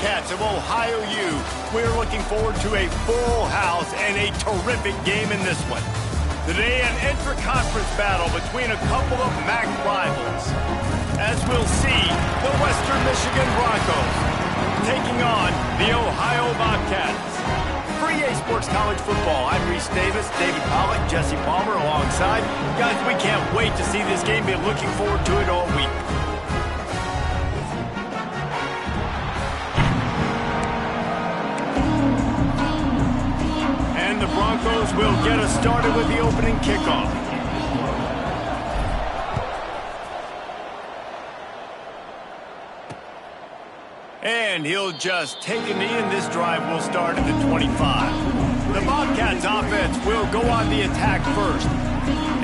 Bobcats of Ohio U. We're looking forward to a full house and a terrific game in this one. Today, an intra-conference battle between a couple of MAC rivals. As we'll see, the Western Michigan Broncos taking on the Ohio Bobcats. For EA Sports College Football, I'm Reese Davis, David Pollack, Jesse Palmer alongside. Guys, we can't wait to see this game. Been looking forward to it all week. And the Broncos will get us started with the opening kickoff. And he'll just take a knee, and this drive will start at the 25. The Bobcats offense will go on the attack first.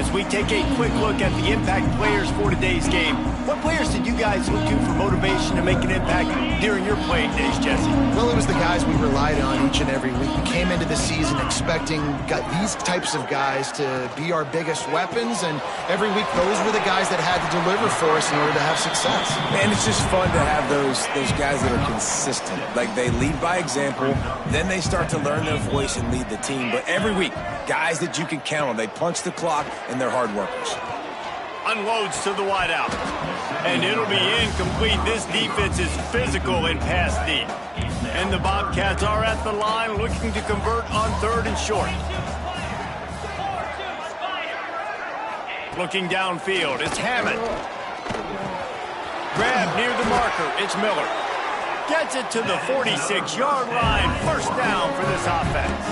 As we take a quick look at the impact players for today's game, what players did you guys look to for motivation to make an impact during your playing days, Jesse? Well, it was the guys we relied on each and every week. We came into the season expecting these types of guys to be our biggest weapons, and every week those were the guys that had to deliver for us in order to have success. And it's just fun to have those guys that are consistent. Like, they lead by example, then they start to learn their voice and lead the team. But every week, guys that you can count on. They punch the clock, and they're hard workers. Unloads to the wideout. And it'll be incomplete. This defense is physical in pass deep. And the Bobcats are at the line looking to convert on 3rd and short. Looking downfield, it's Hammond. Grab near the marker, it's Miller. Gets it to the 46-yard line. First down for this offense.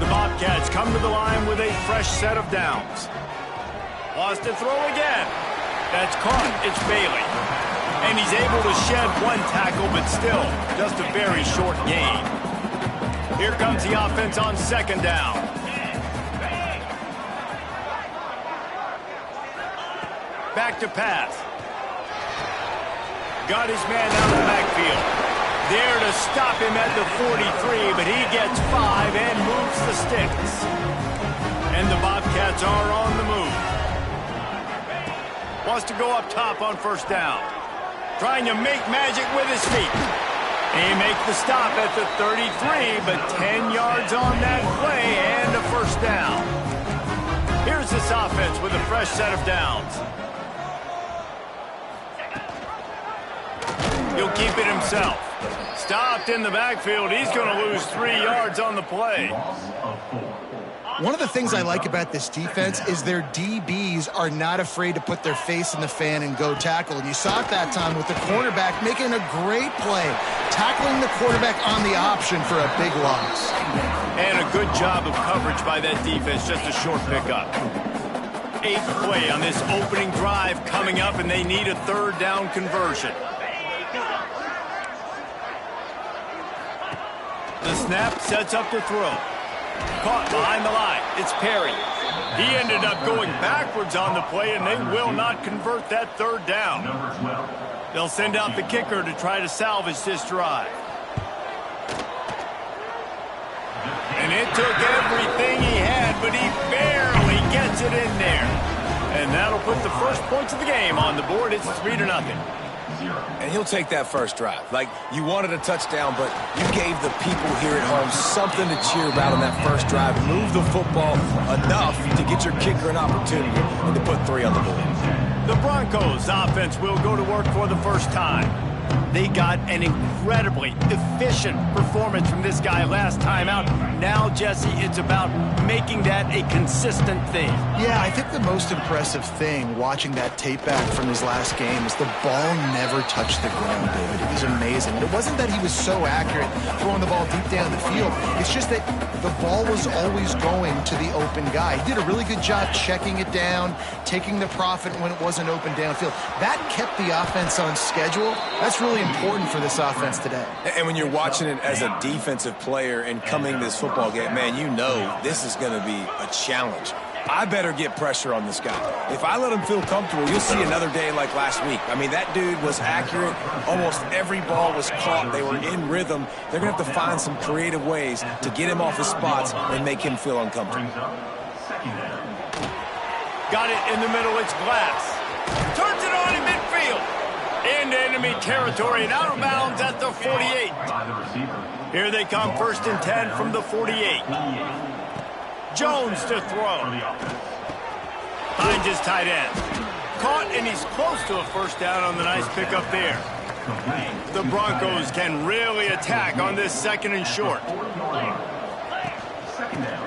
The Bobcats come to the line with a fresh set of downs. Lost to throw again. That's caught. It's Bailey. And he's able to shed one tackle, but still just a very short gain. Here comes the offense on 2nd down. Back to pass. Got his man out of the backfield. There to stop him at the 43, but he gets 5 and moves the sticks. And the Bobcats are on the move. Wants to go up top on 1st down. Trying to make magic with his feet. He makes the stop at the 33, but 10 yards on that play and a 1st down. Here's this offense with a fresh set of downs. He'll keep it himself. Stopped in the backfield. He's going to lose 3 yards on the play. One of the things I like about this defense is their DBs are not afraid to put their face in the fan and go tackle. And you saw it that time with the cornerback making a great play, tackling the quarterback on the option for a big loss. And a good job of coverage by that defense, just a short pickup. 8th play on this opening drive coming up, and they need a 3rd down conversion. The snap sets up the throw. Caught behind the line. It's Perry. He ended up going backwards on the play, and they will not convert that 3rd down. They'll send out the kicker to try to salvage this drive. And it took everything he had, but he barely gets it in there. And that'll put the first points of the game on the board. It's 3-0. And he'll take that first drive. Like, you wanted a touchdown, but you gave the people here at home something to cheer about on that first drive. Move the football enough to get your kicker an opportunity and to put 3 on the board. The Broncos offense will go to work for the first time. They got an incredibly efficient performance from this guy last time out. Now, Jesse, it's about making that a consistent thing. Yeah, I think the most impressive thing watching that tape back from his last game is the ball never touched the ground, David. It was amazing. And it wasn't that he was so accurate throwing the ball deep down the field. It's just that the ball was always going to the open guy. He did a really good job checking it down, taking the profit when it wasn't open downfield. That kept the offense on schedule. That's really important for this offense today. And when you're watching it as a defensive player and coming to this football game, man, you know this is going to be a challenge. I better get pressure on this guy. If I let him feel comfortable, you'll see another day like last week. I mean, that dude was accurate. Almost every ball was caught. They were in rhythm. They're going to have to find some creative ways to get him off his spots and make him feel uncomfortable. Got it in the middle. It's Glass. Turns it on in midfield. And an enemy territory and out of bounds at the 48. Here they come, 1st and 10 from the 48. Jones to throw. Finds his tight end. Caught, and he's close to a first down on the nice pickup there. The Broncos can really attack on this 2nd and short.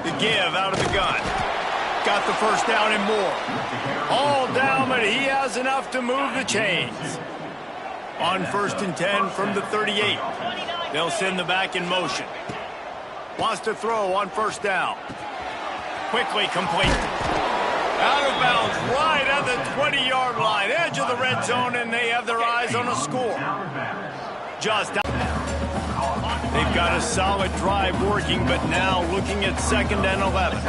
The give out of the gun. Got the first down and more. All down, but he has enough to move the chains. On 1st and 10 from the 38. They'll send the back in motion. Wants to throw on 1st down. Quickly complete. Out of bounds right at the 20-yard line. Edge of the red zone, and they have their eyes on a score. Just out. They've got a solid drive working, but now looking at 2nd and 11.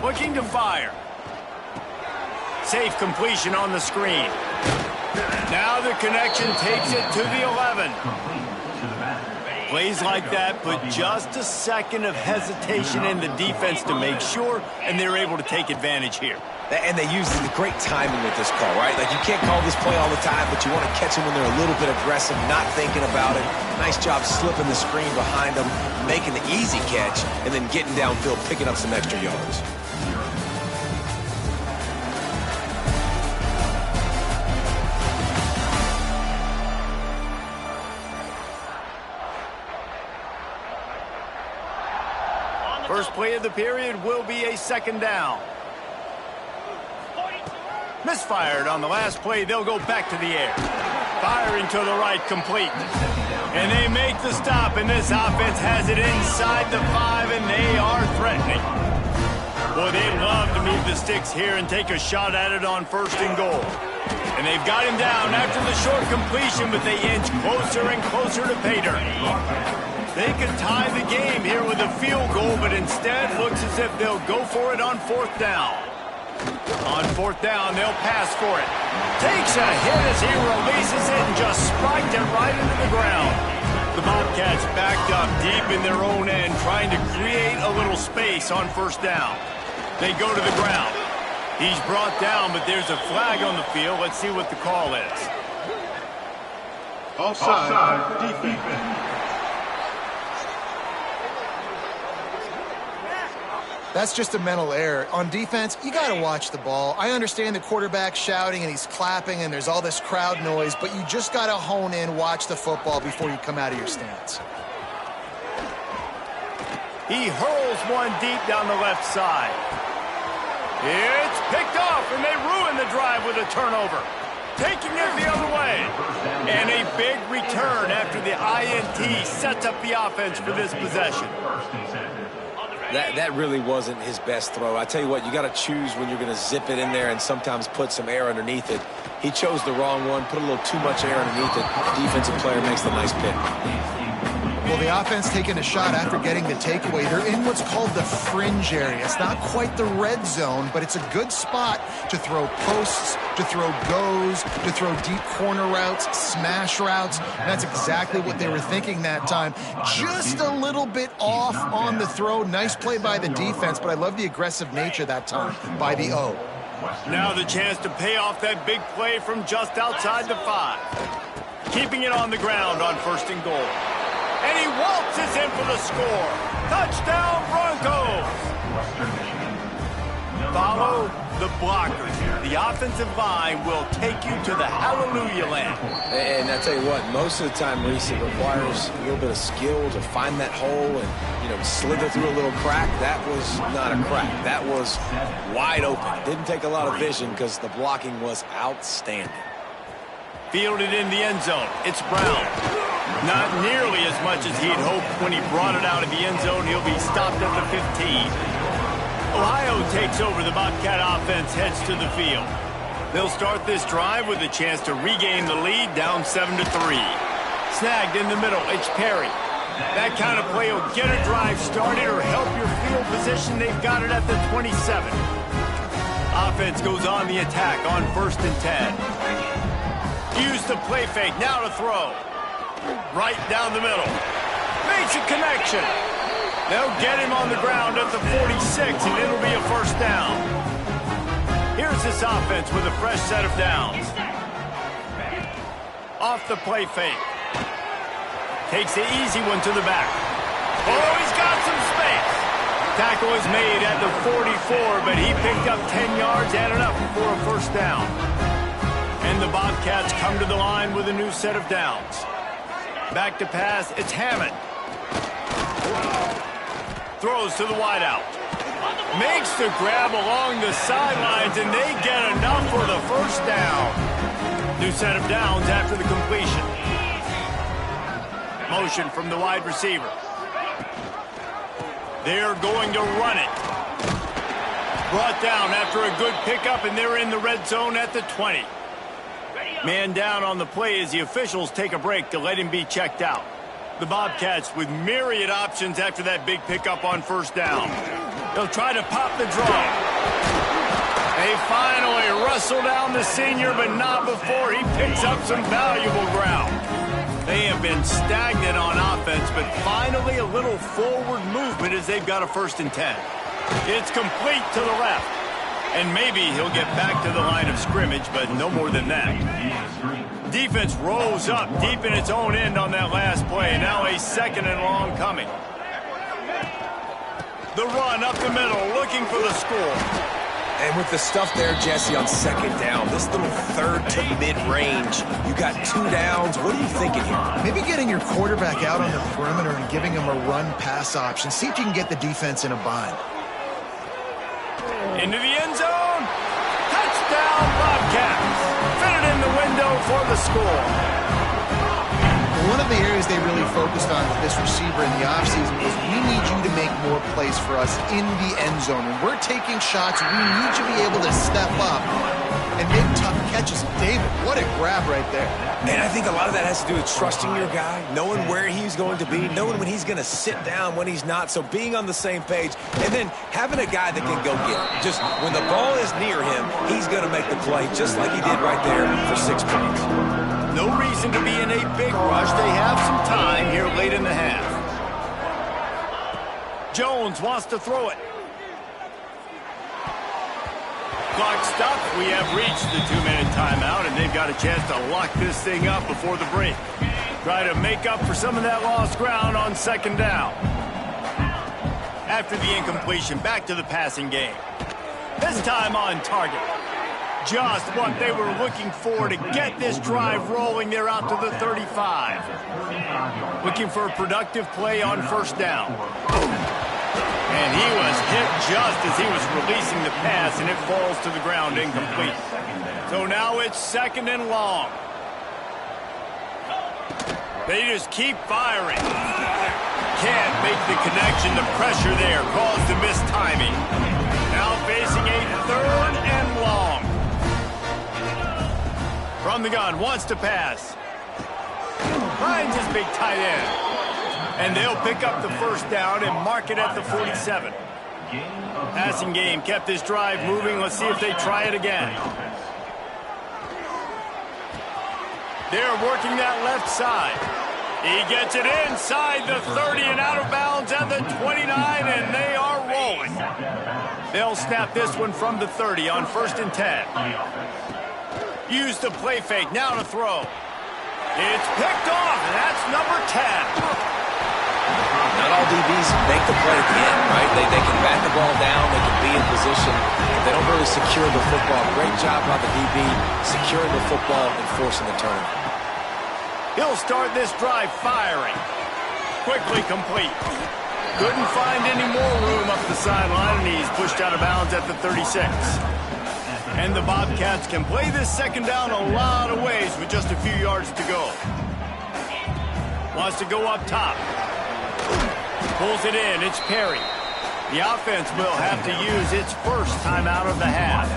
Looking to fire. Safe completion on the screen. Now the connection takes it to the 11. Plays like that, but just a second of hesitation in the defense to make sure, and they're able to take advantage here. And they use the great timing with this call, right? Like, you can't call this play all the time, but you want to catch them when they're a little bit aggressive, not thinking about it. Nice job slipping the screen behind them, making the easy catch, and then getting downfield, picking up some extra yards. First play of the period will be a 2nd down. Misfired on the last play. They'll go back to the air. Firing to the right, complete. And they make the stop, and this offense has it inside the 5, and they are threatening. Boy, they'd love to move the sticks here and take a shot at it on 1st and goal. And they've got him down after the short completion, but they inch closer and closer to pay dirt. They could tie the game here with a field goal, but instead looks as if they'll go for it on 4th down. On 4th down, they'll pass for it. Takes a hit as he releases it and just spiked it right into the ground. The Bobcats backed up deep in their own end, trying to create a little space on 1st down. They go to the ground. He's brought down, but there's a flag on the field. Let's see what the call is. Offside, defense. That's just a mental error. On defense, you got to watch the ball. I understand the quarterback shouting and he's clapping and there's all this crowd noise, but you just got to hone in, watch the football before you come out of your stance. He hurls one deep down the left side. It's picked off, and they ruin the drive with a turnover. Taking it the other way. And a big return after the INT sets up the offense for this possession. That really wasn't his best throw. I tell you what, you got to choose when you're going to zip it in there and sometimes put some air underneath it. He chose the wrong one, put a little too much air underneath it. The defensive player makes the nice pick. Well, the offense taking a shot after getting the takeaway. They're in what's called the fringe area. It's not quite the red zone, but it's a good spot to throw posts, to throw goes, to throw deep corner routes, smash routes. And that's exactly what they were thinking that time. Just a little bit off on the throw. Nice play by the defense, but I love the aggressive nature that time by the O. Now the chance to pay off that big play from just outside the 5. Keeping it on the ground on 1st and goal. And he waltzes in for the score. Touchdown, Broncos. Follow the blockers. The offensive line will take you to the hallelujah land. And I tell you what, most of the time, Reese, it requires a little bit of skill to find that hole and, slither through a little crack. That was not a crack. That was wide open. Didn't take a lot of vision because the blocking was outstanding. Fielded in the end zone. It's Brown. Not nearly as much as he'd hoped when he brought it out of the end zone. He'll be stopped at the 15. Ohio takes over. The Bobcat offense heads to the field. They'll start this drive with a chance to regain the lead, down 7-3. Snagged in the middle. It's Perry. That kind of play will get a drive started or help your field position. They've got it at the 27. Offense goes on the attack on 1st and 10. Use the play fake. Now to throw. Right down the middle. Makes a connection. They'll get him on the ground at the 46, and it'll be a first down. Here's this offense with a fresh set of downs. off the play fake. Takes the easy one to the back. Oh, he's got some space. Tackle is made at the 44, but he picked up 10 yards and enough for a first down. And the Bobcats come to the line with a new set of downs. Back to pass, it's Hammond. Throws to the wideout. Makes the grab along the sidelines, and they get enough for the first down. New set of downs after the completion. Motion from the wide receiver. They're going to run it. Brought down after a good pickup, and they're in the red zone at the 20. Man down on the play as the officials take a break to let him be checked out. The Bobcats with myriad options after that big pickup on first down. They'll try to pop the draw. They finally wrestle down the senior, but not before he picks up some valuable ground. They have been stagnant on offense, but finally a little forward movement as they've got a 1st and 10. It's complete to the left. And maybe he'll get back to the line of scrimmage, but no more than that. Defense rolls up deep in its own end on that last play. Now a 2nd and long coming. The run up the middle, looking for the score. And with the stuff there, Jesse, on 2nd down, this little 3rd to mid-range, you got 2 downs. What are you thinking here? Maybe getting your quarterback out on the perimeter and giving him a run-pass option. See if you can get the defense in a bind. Into the end zone. Touchdown, Bobcats. Fit it in the window for the score. One of the areas they really focused on with this receiver in the offseason was we need you to make more plays for us in the end zone. When we're taking shots, we need you to be able to step up and make tough catches. David, what a grab right there. And I think a lot of that has to do with trusting your guy, knowing where he's going to be, knowing when he's going to sit down, when he's not, so being on the same page, and then having a guy that can go get it. Just when the ball is near him, he's going to make the play just like he did right there for 6 points. No reason to be in a big rush. They have some time here late in the half. Jones wants to throw it. Clock stopped. We have reached the 2-minute timeout, and they've got a chance to lock this thing up before the break. Try to make up for some of that lost ground on 2nd down. After the incompletion, back to the passing game. This time on target. Just what they were looking for to get this drive rolling. They're out to the 35. Looking for a productive play on 1st down. And he was hit just as he was releasing the pass, and it falls to the ground incomplete. So now it's 2nd and long. They just keep firing. Can't make the connection. The pressure there caused the missed timing. Now facing a 3rd and long. From the gun, wants to pass. Finds his big tight end. And they'll pick up the 1st down and mark it at the 47. Passing game kept this drive moving. Let's see if they try it again. They're working that left side. He gets it inside the 30 and out of bounds at the 29, and they are rolling. They'll snap this one from the 30 on 1st and 10. Use the play fake, now to throw. It's picked off, and that's number 10. Not all DBs make the play at the end, right? They can bat the ball down, they can be in position, but they don't really secure the football. Great job by the DB securing the football and forcing the turnover. He'll start this drive firing. Quickly complete. Couldn't find any more room up the sideline, and he's pushed out of bounds at the 36. And the Bobcats can play this 2nd down a lot of ways with just a few yards to go. Wants to go up top. Pulls it in. It's Perry. The offense will have to use its 1st timeout of the half.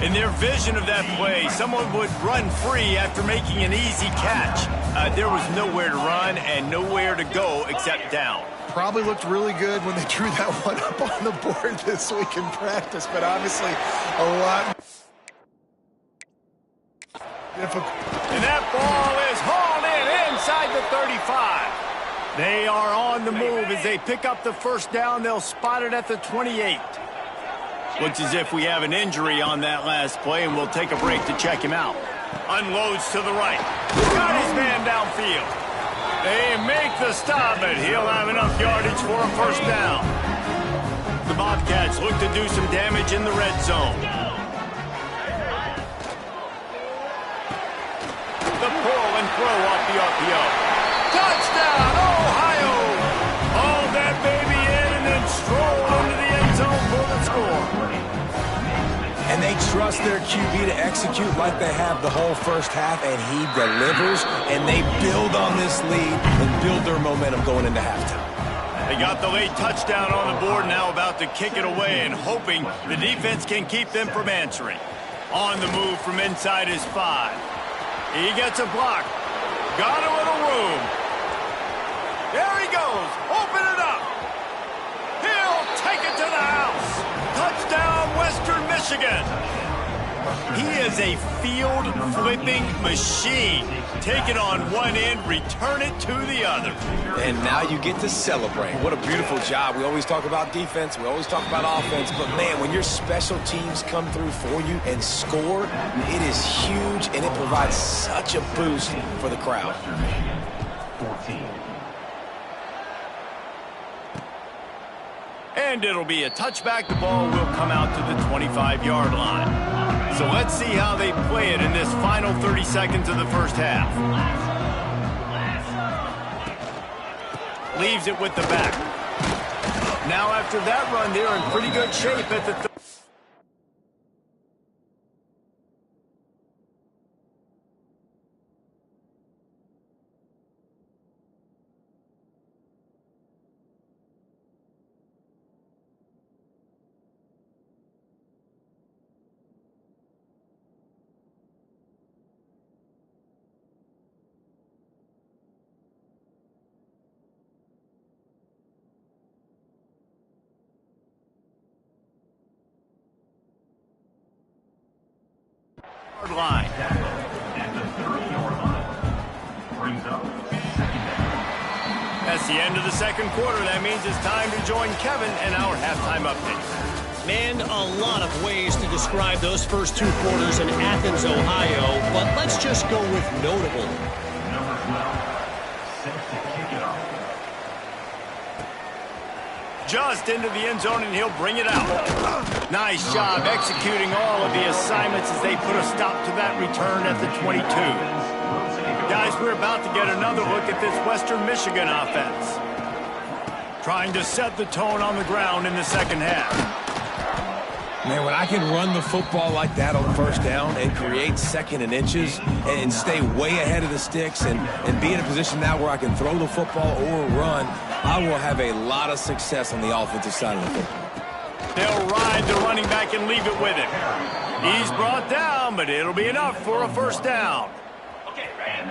In their vision of that play, someone would run free after making an easy catch. There was nowhere to run and nowhere to go except down. Probably looked really good when they drew that one up on the board this week in practice, but obviously a lot difficult. And that ball is hauled in inside the 35. They are on the move as they pick up the 1st down. They'll spot it at the 28. Looks as if we have an injury on that last play, and we'll take a break to check him out. Unloads to the right. Got his man downfield. They make the stop, but he'll have enough yardage for a first down. The Bobcats look to do some damage in the red zone. The pull and throw off the RPO. Touchdown, Ohio! Haul that baby in and then stroll into the end zone for the score. And they trust their QB to execute like they have the whole first half, and he delivers, and they build on this lead and build their momentum going into halftime. They got the late touchdown on the board, now about to kick it away and hoping the defense can keep them from answering. On the move from inside his 5. He gets a block. Got a little room. There he goes. Open it up. He'll take it to the house. Touchdown, Western Michigan. He is a field-flipping machine. Take it on one end, return it to the other. And now you get to celebrate. What a beautiful job. We always talk about defense. We always talk about offense. But, man, when your special teams come through for you and score, it is huge, and it provides such a boost for the crowd. 14. And it'll be a touchback. The ball will come out to the 25-yard line. So let's see how they play it in this final 30 seconds of the first half. Leaves it with the back. Now after that run, they're in pretty good shape at the line. At the 30-yard line. Brings up second down. That's the end of the second quarter. That means it's time to join Kevin and our halftime update. Man, a lot of ways to describe those first 2 quarters in Athens, Ohio, but let's just go with notable. Number 12, set to kick it off. Just into the end zone, and he'll bring it out. Nice job executing all of the assignments as they put a stop to that return at the 22. Guys, we're about to get another look at this Western Michigan offense. Trying to set the tone on the ground in the second half. Man, when I can run the football like that on first down and create second and inches and stay way ahead of the sticks and be in a position now where I can throw the football or run, I will have a lot of success on the offensive side of the football. They'll ride the running back and leave it with him. He's brought down, but it'll be enough for a first down.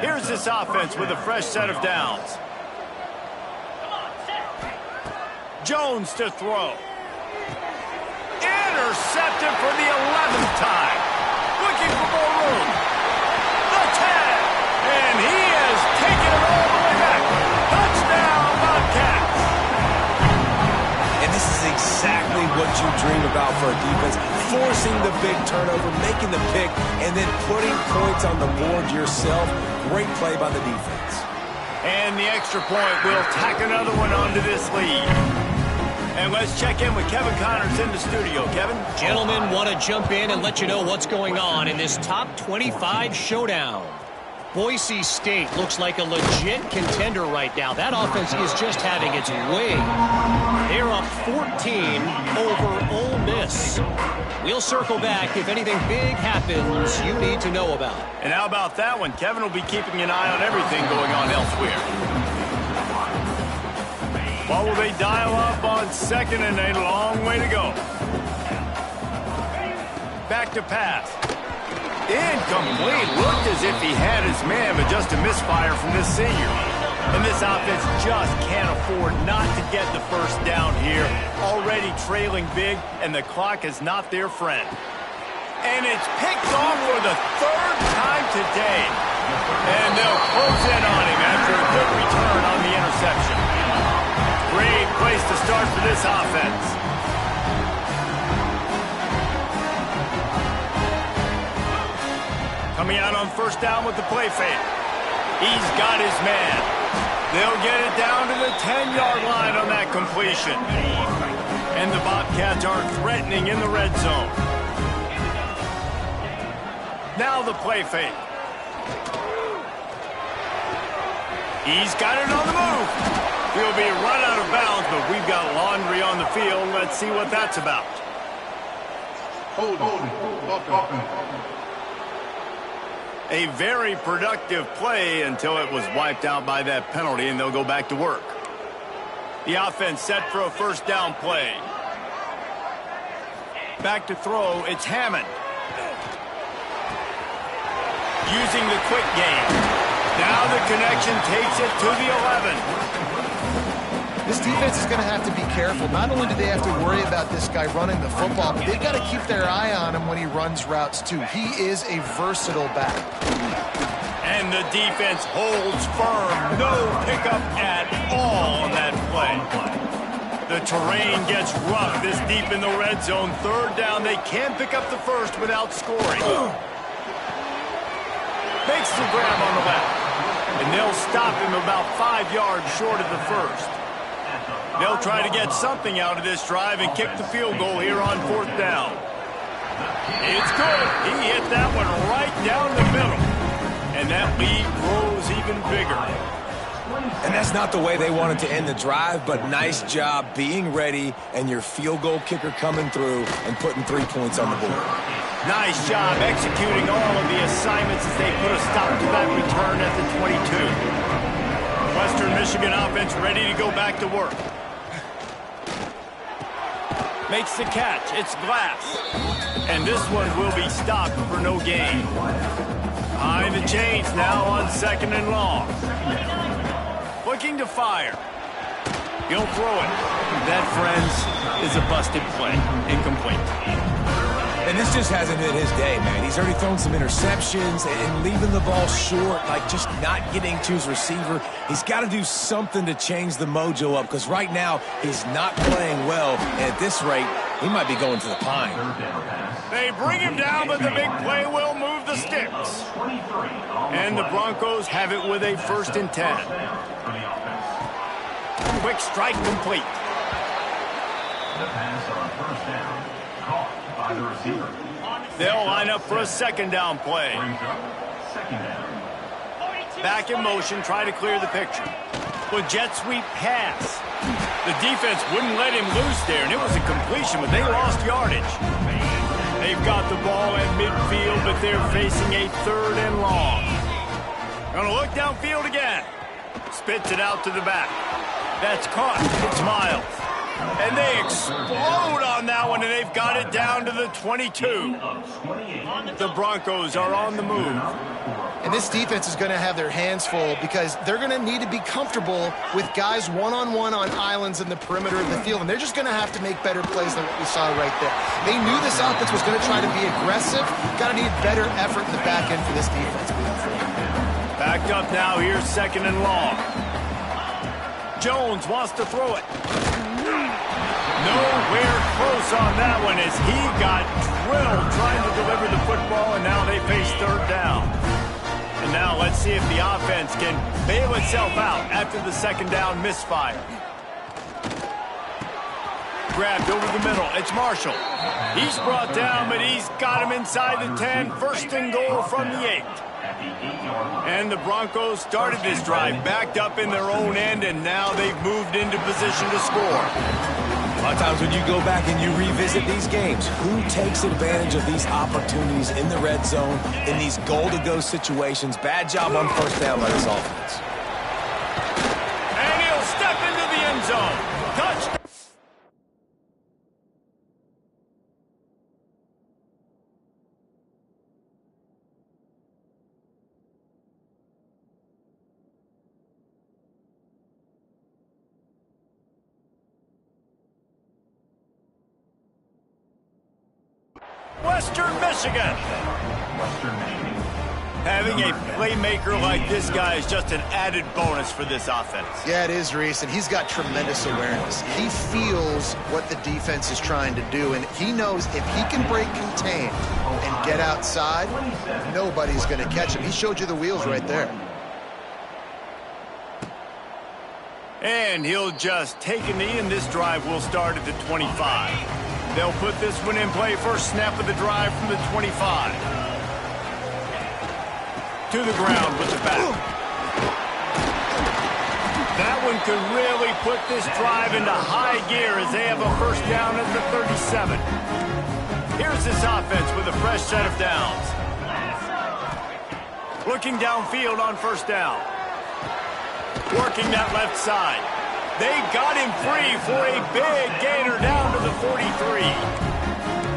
Here's this offense with a fresh set of downs. Jones to throw. Intercepted for the 11th time. Looking for more room. The 10. And he has taken it all the way back. Touchdown, Bobcats. And this is exactly what you dream about for a defense. Forcing the big turnover, making the pick, and then putting points on the board yourself. Great play by the defense. And the extra point will tack another one onto this lead. And let's check in with Kevin Connors in the studio. Kevin? Gentlemen, want to jump in and let you know what's going on in this top 25 showdown. Boise State looks like a legit contender right now. That offense is just having its way. They're up 14 over Ole Miss. We'll circle back if anything big happens you need to know about. And how about that one? Kevin will be keeping an eye on everything going on elsewhere. What will they dial up on second and a long way to go? Back to pass. Incomplete. Looked as if he had his man, but just a misfire from this senior. And this offense just can't afford not to get the first down here. Already trailing big, and the clock is not their friend. And it's picked off for the 3rd time today. And they'll close in on him after a good return on the interception. Great place to start for this offense. Coming Coming out on first down with the play fake. He's got his man. They'll get it down to the 10-yard line on that completion. And the Bobcats are threatening in the red zone. Now the play fake. He's got it on the move. He'll be run out of bounds, but we've got laundry on the field. Let's see what that's about. A very productive play until it was wiped out by that penalty, and they'll go back to work. The offense set for a first down play. Back to throw, it's Hammond. Using the quick game. Now the connection takes it to the 11. This defense is going to have to be careful. Not only do they have to worry about this guy running the football, but they've got to keep their eye on him when he runs routes too. He is a versatile back. And the defense holds firm. No pickup at all on that play. The terrain gets rough this deep in the red zone. Third down, they can't pick up the first without scoring. Makes the grab on the left. And they'll stop him about 5 yards short of the first. They'll try to get something out of this drive and kick the field goal here on fourth down. It's good. He hit that one right down the middle. And that lead grows even bigger. And that's not the way they wanted to end the drive, but nice job being ready and your field goal kicker coming through and putting 3 points on the board. Nice job executing all of the assignments as they put a stop to that return at the 22. Western Michigan offense ready to go back to work. Makes the catch. It's Glass. And this one will be stopped for no gain. Behind the chains now on second and long. Looking to fire. He'll throw it. That, friends, is a busted play. Incomplete. And this just hasn't been his day, man. He's already thrown some interceptions and leaving the ball short, like just not getting to his receiver. He's got to do something to change the mojo up because right now he's not playing well. And at this rate, he might be going to the pine. They bring him down, but the big play will move the sticks. And the Broncos have it with a 1st and 10. Quick strike complete. The pass on first down. Caught by the receiver. They'll line up for a second down play. Second down. Back in motion, try to clear the picture. With jet sweep pass. The defense wouldn't let him loose there, and it was a completion, but they lost yardage. They've got the ball at midfield, but they're facing a 3rd and long. Gonna look downfield again. Spits it out to the back. That's caught. It's Miles. And they explode on that one, and they've got it down to the 22. The Broncos are on the move. And this defense is going to have their hands full because they're going to need to be comfortable with guys one-on-one on islands in the perimeter of the field. And they're just going to have to make better plays than what we saw right there. They knew this offense was going to try to be aggressive. Got to need better effort in the back end for this defense. Backed up now, here's second and long. Jones wants to throw it. Nowhere close on that one as he got drilled trying to deliver the football, and now they face 3rd down. And now let's see if the offense can bail itself out after the second down misfire. Grabbed over the middle. It's Marshall. He's brought down, but he's got him inside the 10. 1st and goal from the 8. And the Broncos started this drive backed up in their own end, and now they've moved into position to score. A lot of times when you go back and you revisit these games, who takes advantage of these opportunities in the red zone, in these goal-to-go situations? Bad job on first down by this offense. And he'll step into the end zone. Touchdown. Western Michigan. Having a playmaker like this guy is just an added bonus for this offense. Yeah, it is, Reese, and he's got tremendous awareness. He feels what the defense is trying to do, and he knows if he can break contain and get outside, nobody's going to catch him. He showed you the wheels right there. And he'll just take a knee, and this drive will start at the 25. They'll put this one in play. First snap of the drive from the 25. To the ground with the back. That one could really put this drive into high gear as they have a first down at the 37. Here's this offense with a fresh set of downs. Looking downfield on first down. Working that left side. They got him free for a big gainer down to the 43.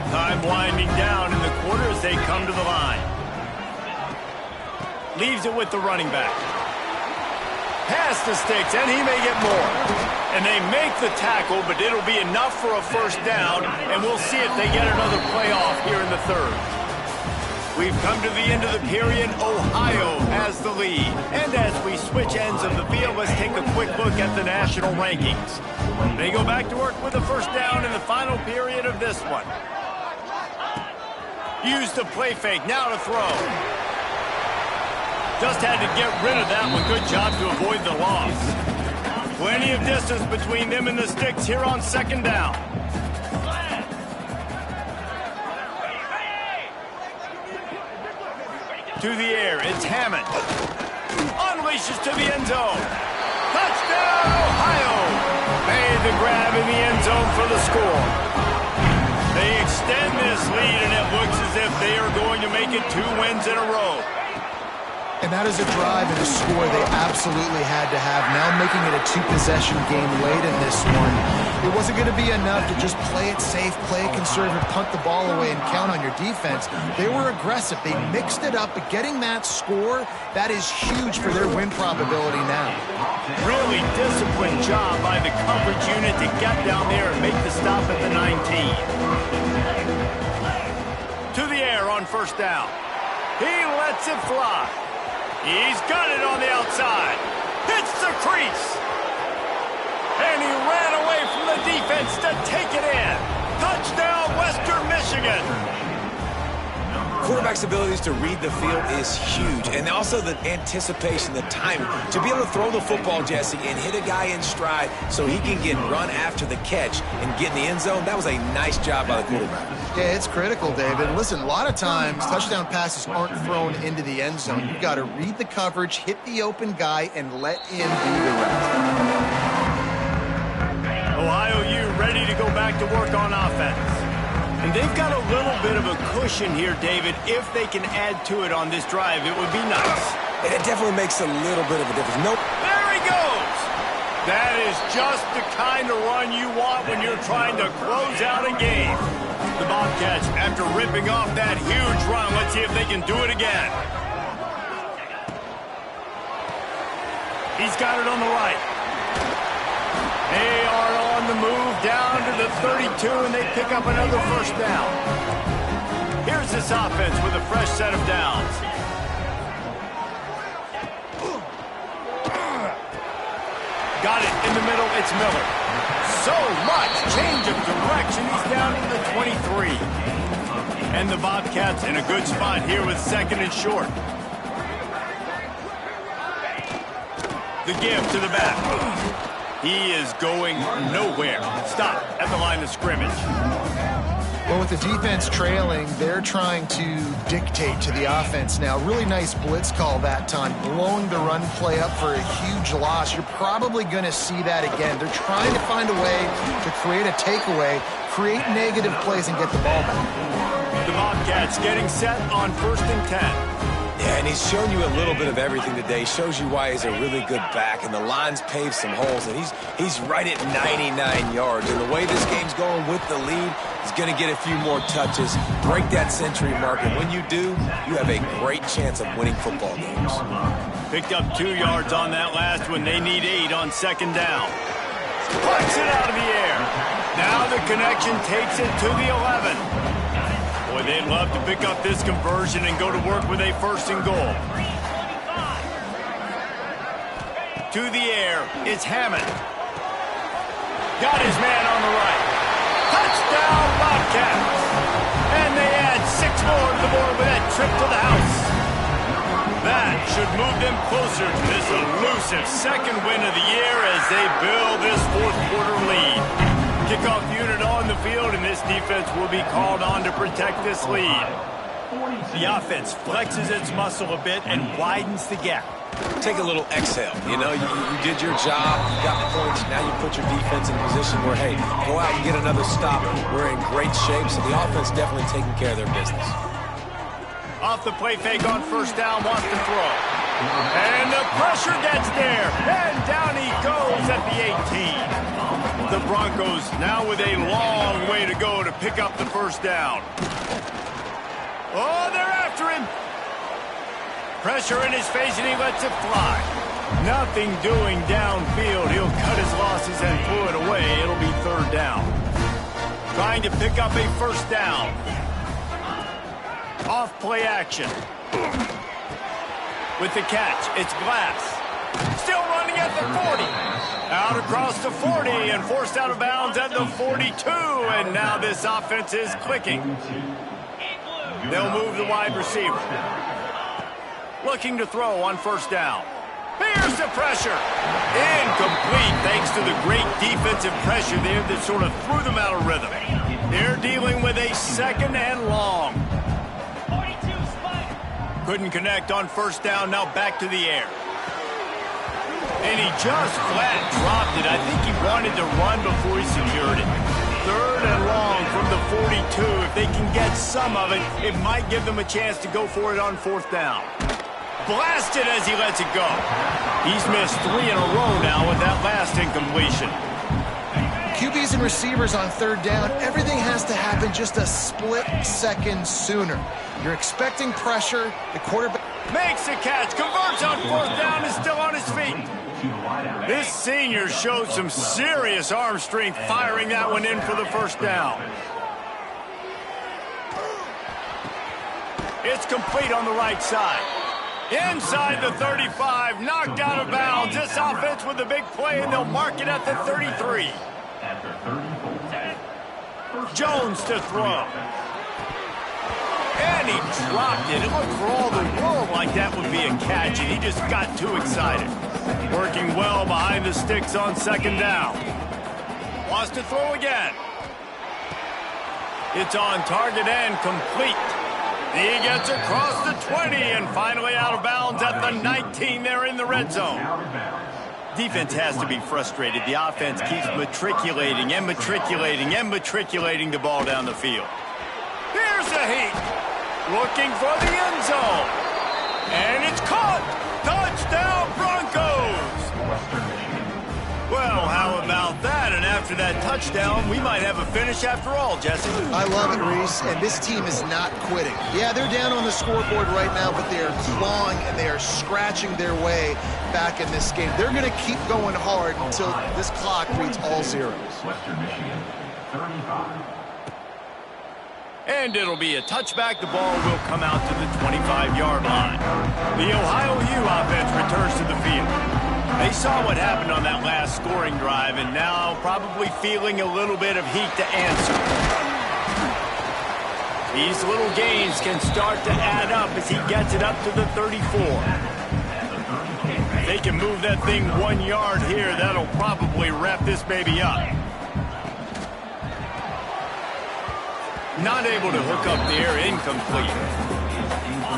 Time winding down in the quarter as they come to the line. Leaves it with the running back. Past the sticks, and he may get more. And they make the tackle, but it'll be enough for a first down, and we'll see if they get another playoff here in the third. We've come to the end of the period. Ohio has the lead. And as we switch ends of the field, let's take a quick look at the national rankings. They go back to work with the first down in the final period of this one. Use the play fake, now to throw. Just had to get rid of that one. Good job to avoid the loss. Plenty of distance between them and the sticks here on second down. To the air, it's Hammond. Unleashes to the end zone. Touchdown, Ohio! Made the grab in the end zone for the score. They extend this lead, and it looks as if they are going to make it 2 wins in a row. And that is a drive and a score they absolutely had to have. Now making it a 2-possession game late in this one. It wasn't going to be enough to just play it safe, play it conservative, punt the ball away, and count on your defense. They were aggressive. They mixed it up, but getting that score, that is huge for their win probability now. Really disciplined job by the coverage unit to get down there and make the stop at the 19. To the air on first down. He lets it fly. He's got it on the outside. Hits the crease. And he ran away from the defense to take it in. Touchdown, Western Michigan. Quarterback's abilities to read the field is huge. And also the anticipation, the timing. To be able to throw the football, Jesse, and hit a guy in stride so he can get run after the catch and get in the end zone, that was a nice job by the quarterback. Yeah, it's critical, David. Listen, a lot of times touchdown passes aren't thrown into the end zone. You've got to read the coverage, hit the open guy, and let him do the rest. Ohio U ready to go back to work on offense. And they've got a little bit of a cushion here, David. If they can add to it on this drive, it would be nice. It definitely makes a little bit of a difference. Nope. There he goes. That is just the kind of run you want when you're trying to close out a game. The Bobcats, after ripping off that huge run, let's see if they can do it again. He's got it on the right. They are on the move down to the 32, and they pick up another first down. Here's this offense with a fresh set of downs. Got it in the middle, it's Miller. So much change of direction, he's down to the 23. And the Bobcats in a good spot here with second and short. The give to the back. He is going nowhere. Stop at the line of scrimmage. Well, with the defense trailing, they're trying to dictate to the offense now. Really nice blitz call that time, blowing the run play up for a huge loss. You're probably going to see that again. They're trying to find a way to create a takeaway, create negative plays, and get the ball back. The Bobcats getting set on 1st and 10. Yeah, and he's shown you a little bit of everything today. Shows you why he's a really good back, and the line's paved some holes, and he's right at 99 yards. And the way this game's going with the lead, he's going to get a few more touches, break that century mark, and when you do, you have a great chance of winning football games. Picked up 2 yards on that last one. They need 8 on second down. Puts it out of the air. Now the connection takes it to the 11. Boy, they'd love to pick up this conversion and go to work with a first and goal. To the air, it's Hammond. Got his man on the right. Touchdown, Bobcats! And they add 6 more to the board with that trip to the house. That should move them closer to this elusive second win of the year as they build this fourth quarter lead. Kickoff unit on the field, and this defense will be called on to protect this lead. The offense flexes its muscle a bit and widens the gap. Take a little exhale. You know, you did your job, you got points, now you put your defense in a position where, hey, go out and get another stop. We're in great shape, so the offense definitely taking care of their business. Off the play fake on first down, wants to throw. And the pressure gets there, and down he goes at the 18. The Broncos now with a long way to go to pick up the first down. Oh, they're after him. Pressure in his face, and he lets it fly. Nothing doing downfield. He'll cut his losses and throw it away. It'll be third down. Trying to pick up a first down. Off play action. With the catch, it's Glass. Still running at the 40. Out across the 40 and forced out of bounds at the 42. And now this offense is clicking. They'll move the wide receiver. Looking to throw on first down. Here's the pressure. Incomplete thanks to the great defensive pressure there that sort of threw them out of rhythm. They're dealing with a second and long. Couldn't connect on first down, now back to the air. And he just flat dropped it. I think he wanted to run before he secured it. Third and long from the 42. If they can get some of it, it might give them a chance to go for it on fourth down. Blasted as he lets it go. He's missed 3 in a row now with that last incompletion. QBs and receivers on third down, everything has to happen just a split second sooner. You're expecting pressure, the quarterback makes the catch, converts on fourth down, is still on his feet. This senior showed some serious arm strength firing that one in for the first down. It's complete on the right side. Inside the 35, knocked out of bounds. This offense with a big play, and they'll mark it at the 33. Jones to throw. And he dropped it. It looked for all the world like that would be a catch, and he just got too excited. Working well behind the sticks on second down. Wants to throw again. It's on target and complete. He gets across the 20 and finally out of bounds at the 19 there in the red zone. Defense has to be frustrated. The offense keeps matriculating and matriculating and matriculating the ball down the field. Here's a heat. Looking for the end zone. And it's caught. Touchdown, Broncos. Well, how about that? And after that touchdown, we might have a finish after all, Jesse. I love it, Reese, and this team is not quitting. Yeah, they're down on the scoreboard right now, but they are clawing and they are scratching their way back in this game. They're going to keep going hard until this clock reads all zeros. Western Michigan, 35. And it'll be a touchback. The ball will come out to the 25-yard line. The Ohio U offense returns to the field. They saw what happened on that last scoring drive, and now probably feeling a little bit of heat to answer. These little gains can start to add up as he gets it up to the 34. If they can move that thing 1 yard here, that'll probably wrap this baby up. Not able to hook up there, incomplete.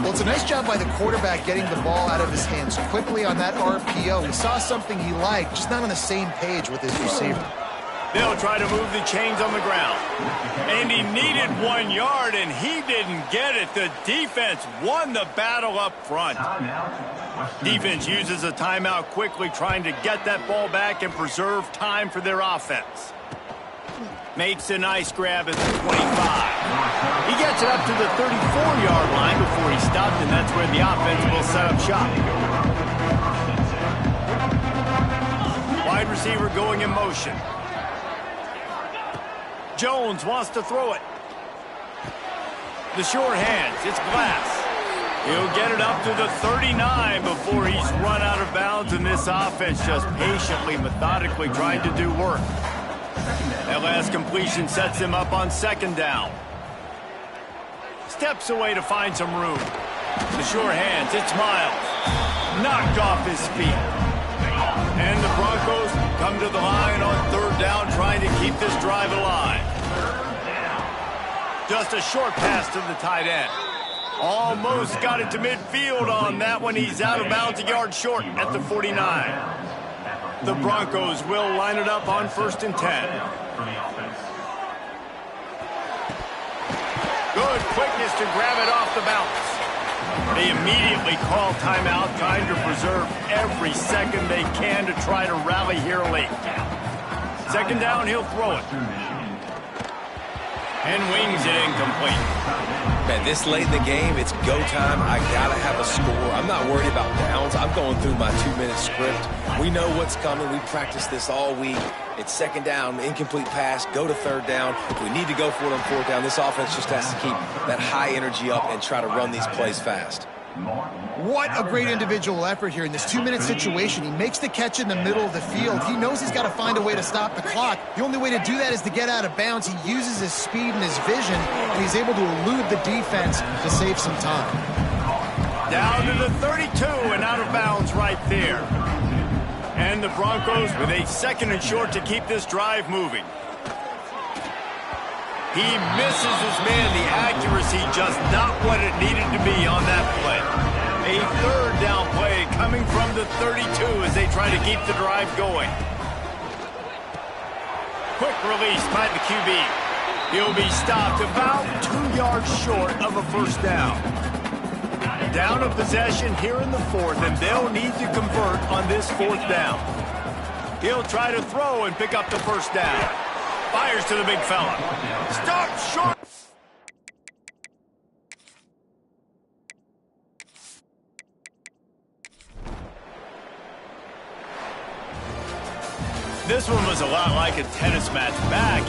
Well, it's a nice job by the quarterback getting the ball out of his hands quickly on that RPO. He saw something he liked, just not on the same page with his receiver. They'll try to move the chains on the ground. And he needed 1 yard, and he didn't get it. The defense won the battle up front. Defense uses a timeout quickly, trying to get that ball back and preserve time for their offense. Makes a nice grab at the 25. He gets it up to the 34-yard line before he stopped, and that's where the offense will set up shop. Wide receiver going in motion. Jones wants to throw it. The sure hands, it's Glass. He'll get it up to the 39 before he's run out of bounds, and this offense just patiently, methodically trying to do work. That last completion sets him up on second down. Steps away to find some room. The sure hands, it's Miles. Knocked off his feet. And the Broncos come to the line on third down, trying to keep this drive alive. Just a short pass to the tight end. Almost got it to midfield on that one. He's out of bounds, a yard short at the 49. The Broncos will line it up on 1st and 10. Good quickness to grab it off the bounce. They immediately call timeout, trying to preserve every second they can to try to rally here late. Second down, he'll throw it. And wings it incomplete. Man, this late in the game, it's go time. I got to have a score. I'm not worried about downs. I'm going through my 2-minute script. We know what's coming. We practiced this all week. It's second down, incomplete pass, go to third down. We need to go for it on fourth down. This offense just has to keep that high energy up and try to run these plays fast. What a great individual effort here in this 2-minute situation. He makes the catch in the middle of the field. He knows he's got to find a way to stop the clock. The only way to do that is to get out of bounds. He uses his speed and his vision, and he's able to elude the defense to save some time. Down to the 32 and out of bounds right there. And the Broncos with a second and short to keep this drive moving. He misses his man. The accuracy just not what it needed to be on that play. A third down play coming from the 32 as they try to keep the drive going. Quick release by the QB. He'll be stopped about 2 yards short of a first down. Down a possession here in the fourth, and they'll need to convert on this fourth down. He'll try to throw and pick up the first down. Fires to the big fella. Stop short. This one was a lot like a tennis match back.